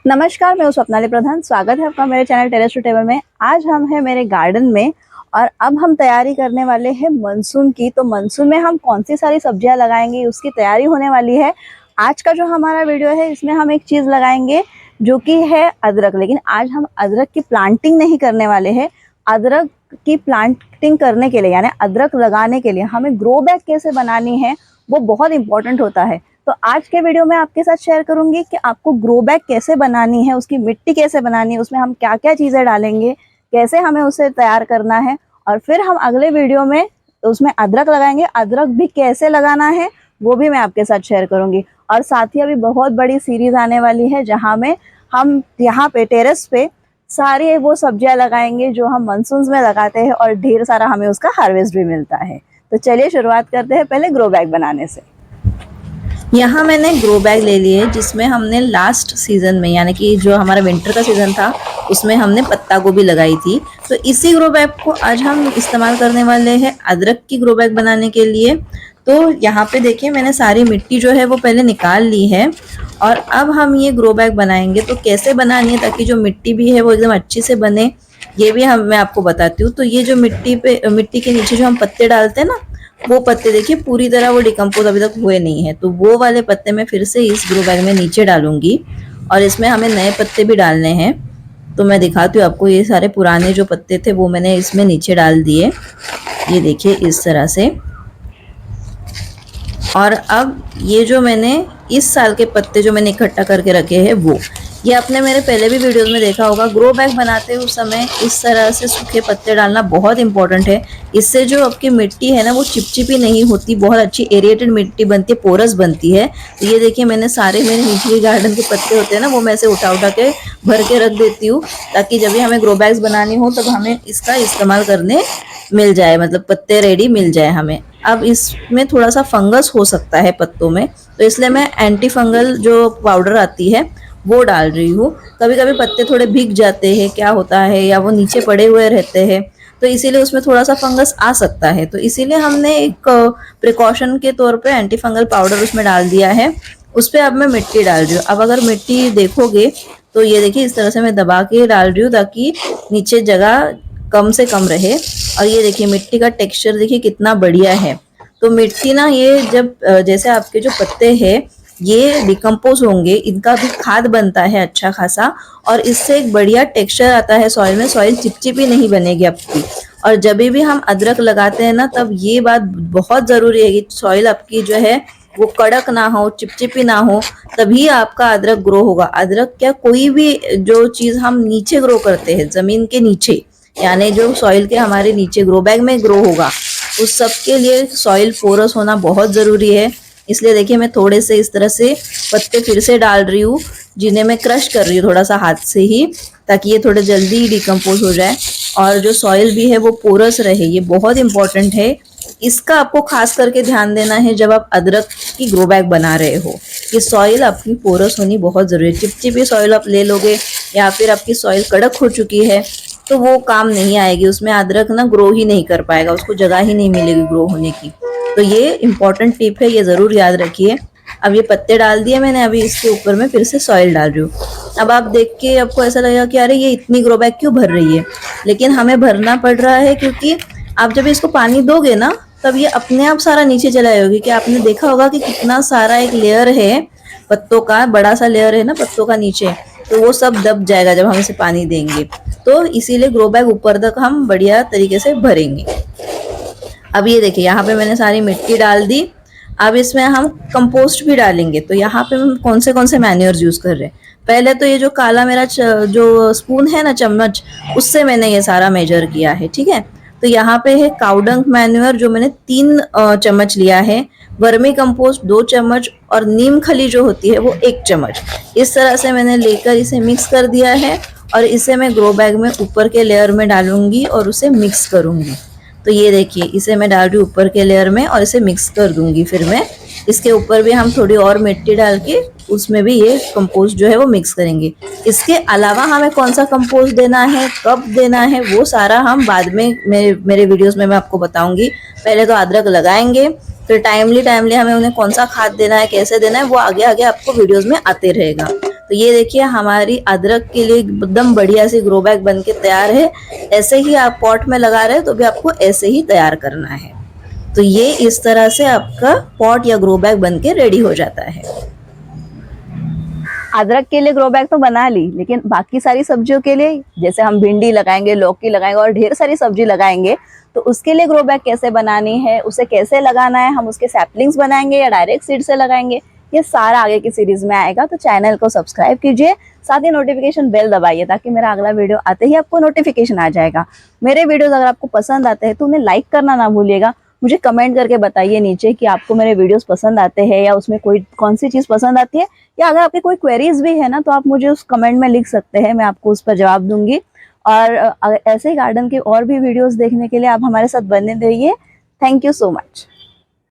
नमस्कार, मैं हूँ स्वप्नाली प्रधान। स्वागत है आपका मेरे चैनल टेरेस टू टेबल में। आज हम हैं मेरे गार्डन में और अब हम तैयारी करने वाले हैं मानसून की। तो मानसून में हम कौन सी सारी सब्जियां लगाएंगे, उसकी तैयारी होने वाली है। आज का जो हमारा वीडियो है इसमें हम एक चीज़ लगाएंगे जो कि है अदरक। लेकिन आज हम अदरक की प्लांटिंग नहीं करने वाले हैं। अदरक की प्लांटिंग करने के लिए यानी अदरक लगाने के लिए हमें ग्रो बैग कैसे बनानी है वो बहुत इंपॉर्टेंट होता है। तो आज के वीडियो में आपके साथ शेयर करूंगी कि आपको ग्रो बैग कैसे बनानी है, उसकी मिट्टी कैसे बनानी है, उसमें हम क्या क्या चीज़ें डालेंगे, कैसे हमें उसे तैयार करना है। और फिर हम अगले वीडियो में उसमें अदरक लगाएंगे। अदरक भी कैसे लगाना है वो भी मैं आपके साथ शेयर करूंगी। और साथ ही अभी बहुत बड़ी सीरीज आने वाली है जहाँ में हम यहाँ पे टेरेस पे सारी वो सब्जियां लगाएंगे जो हम मानसून में लगाते हैं और ढेर सारा हमें उसका हार्वेस्ट भी मिलता है। तो चलिए शुरुआत करते हैं पहले ग्रो बैग बनाने से। यहाँ मैंने ग्रो बैग ले लिए जिसमें हमने लास्ट सीजन में यानी कि जो हमारा विंटर का सीजन था उसमें हमने पत्ता गोभी लगाई थी। तो इसी ग्रो बैग को आज हम इस्तेमाल करने वाले हैं अदरक की ग्रो बैग बनाने के लिए। तो यहाँ पे देखिए मैंने सारी मिट्टी जो है वो पहले निकाल ली है और अब हम ये ग्रो बैग बनाएंगे। तो कैसे बनानी है ताकि जो मिट्टी भी है वो एकदम अच्छी से बने ये भी मैं आपको बताती हूँ। तो ये जो मिट्टी के नीचे जो हम पत्ते डालते हैं ना, वो पत्ते देखिए पूरी तरह वो डिकम्पोज अभी तक हुए नहीं है। तो वो वाले पत्ते मैं फिर से इस ग्रो बैग में नीचे डालूंगी और इसमें हमें नए पत्ते भी डालने हैं। तो मैं दिखाती हूँ आपको, ये सारे पुराने जो पत्ते थे वो मैंने इसमें नीचे डाल दिए, ये देखिए इस तरह से। और अब ये जो मैंने इस साल के पत्ते जो मैंने इकट्ठा करके रखे हैं वो, ये आपने मेरे पहले भी वीडियोस में देखा होगा। ग्रो बैग बनाते हुए समय इस तरह से सूखे पत्ते डालना बहुत इंपॉर्टेंट है। इससे जो आपकी मिट्टी है ना वो चिपचिपी नहीं होती, बहुत अच्छी एरिएटेड मिट्टी बनती है, पोरस बनती है। तो ये देखिए मैंने सारे मेरे नीचे गार्डन के पत्ते होते हैं ना वो मैं से उठा के भर के रख देती हूँ ताकि जब भी हमें ग्रो बैग्स बनानी हो तब हमें इसका इस्तेमाल करने मिल जाए, मतलब पत्ते रेडी मिल जाए हमें। अब इसमें थोड़ा सा फंगस हो सकता है पत्तों में, तो इसलिए मैं एंटी फंगल जो पाउडर आती है वो डाल रही हूँ। कभी कभी पत्ते थोड़े भीग जाते हैं, क्या होता है, या वो नीचे पड़े हुए रहते हैं तो इसीलिए उसमें थोड़ा सा फंगस आ सकता है। तो इसीलिए हमने एक प्रिकॉशन के तौर पे एंटी फंगल पाउडर उसमें डाल दिया है। उस पर अब मैं मिट्टी डाल रही हूँ। अब अगर मिट्टी देखोगे तो ये देखिए इस तरह से मैं दबा के डाल रही हूँ ताकि नीचे जगह कम से कम रहे। और ये देखिए मिट्टी का टेक्सचर देखिए कितना बढ़िया है। तो मिट्टी ना ये जब जैसे आपके जो पत्ते हैं ये डिकम्पोज होंगे, इनका भी खाद बनता है अच्छा खासा और इससे एक बढ़िया टेक्सचर आता है सॉइल में, सॉइल चिपचिपी नहीं बनेगी आपकी। और जब भी हम अदरक लगाते हैं ना तब ये बात बहुत ज़रूरी है कि सॉइल आपकी जो है वो कड़क ना हो, चिपचिपी ना हो, तभी आपका अदरक ग्रो होगा। अदरक क्या, कोई भी जो चीज़ हम नीचे ग्रो करते हैं ज़मीन के नीचे यानी जो सॉइल के हमारे नीचे ग्रो बैग में ग्रो होगा, उस सब के लिए सॉइल पोरस होना बहुत ज़रूरी है। इसलिए देखिए मैं थोड़े से इस तरह से पत्ते फिर से डाल रही हूँ जिन्हें मैं क्रश कर रही हूँ थोड़ा सा हाथ से ही, ताकि ये थोड़े जल्दी डिकम्पोज हो जाए और जो सॉइल भी है वो पोरस रहे। ये बहुत इंपॉर्टेंट है, इसका आपको खास करके ध्यान देना है जब आप अदरक की ग्रो बैग बना रहे हो कि सॉइल आपकी पोरस होनी बहुत ज़रूरी है। चिपचिपी सॉइल आप ले लोगे या फिर आपकी सॉइल कड़क हो चुकी है तो वो काम नहीं आएगी, उसमें अदरक ना ग्रो ही नहीं कर पाएगा, उसको जगह ही नहीं मिलेगी ग्रो होने की। तो ये इंपॉर्टेंट टिप है, ये ज़रूर याद रखिए। अब ये पत्ते डाल दिए मैंने, अभी इसके ऊपर मैं फिर से सॉइल डाल रही हूँ। अब आप देख के आपको ऐसा लगेगा कि अरे ये इतनी ग्रो बैग क्यों भर रही है, लेकिन हमें भरना पड़ रहा है क्योंकि आप जब इसको पानी दोगे ना तब ये अपने आप सारा नीचे चला जाएगी। कि आपने देखा होगा कि कितना सारा एक लेयर है पत्तों का, बड़ा सा लेयर है ना पत्तों का नीचे, तो वो सब दब जाएगा जब हम इसे पानी देंगे। तो इसीलिए ग्रो बैग ऊपर तक हम बढ़िया तरीके से भरेंगे। अब ये देखिए यहाँ पे मैंने सारी मिट्टी डाल दी। अब इसमें हम कंपोस्ट भी डालेंगे। तो यहाँ पे हम कौन से मैन्योर्स यूज़ कर रहे हैं, पहले तो ये जो काला मेरा जो स्पून है ना, चम्मच, उससे मैंने ये सारा मेजर किया है, ठीक है। तो यहाँ पे है काउडंग मैन्योर जो मैंने 3 चम्मच लिया है, वर्मी कंपोस्ट 2 चम्मच और नीम खली जो होती है वो 1 चम्मच। इस तरह से मैंने लेकर इसे मिक्स कर दिया है और इसे मैं ग्रो बैग में ऊपर के लेयर में डालूंगी और उसे मिक्स करूंगी। तो ये देखिए इसे मैं डाल रही हूँ ऊपर के लेयर में और इसे मिक्स कर दूंगी। फिर मैं इसके ऊपर भी हम थोड़ी और मिट्टी डाल के उसमें भी ये कंपोस्ट जो है वो मिक्स करेंगे। इसके अलावा हमें कौन सा कंपोस्ट देना है, कब देना है, वो सारा हम बाद में मेरे वीडियोस में मैं आपको बताऊंगी। पहले तो अदरक लगाएंगे, फिर टाइमली हमें उन्हें कौन सा खाद देना है, कैसे देना है, वो आगे आगे आपको वीडियोस में आते रहेगा। तो ये देखिए हमारी अदरक के लिए एकदम बढ़िया सी ग्रो बैग बन के तैयार है। ऐसे ही आप पॉट में लगा रहे हैं तो भी आपको ऐसे ही तैयार करना है। तो ये इस तरह से आपका पॉट या ग्रो बैग बन के रेडी हो जाता है। अदरक के लिए ग्रो बैग तो बना ली, लेकिन बाकी सारी सब्जियों के लिए, जैसे हम भिंडी लगाएंगे, लौकी लगाएंगे और ढेर सारी सब्जी लगाएंगे, तो उसके लिए ग्रो बैग कैसे बनानी है, उसे कैसे लगाना है, हम उसके सैपलिंग्स बनाएंगे या डायरेक्ट सीड से लगाएंगे, ये सारा आगे की सीरीज में आएगा। तो चैनल को सब्सक्राइब कीजिए, साथ ही नोटिफिकेशन बेल दबाइए ताकि मेरा अगला वीडियो आते ही आपको नोटिफिकेशन आ जाएगा। मेरे वीडियोस अगर आपको पसंद आते हैं तो उन्हें लाइक करना ना भूलिएगा। मुझे कमेंट करके बताइए नीचे कि आपको मेरे वीडियोस पसंद आते हैं या उसमें कोई कौन सी चीज़ पसंद आती है, या अगर आपकी कोई क्वेरीज भी है ना तो आप मुझे उस कमेंट में लिख सकते हैं, मैं आपको उस पर जवाब दूंगी। और ऐसे ही गार्डन के और भी वीडियोस देखने के लिए आप हमारे साथ बने रहिए। Thank you so much.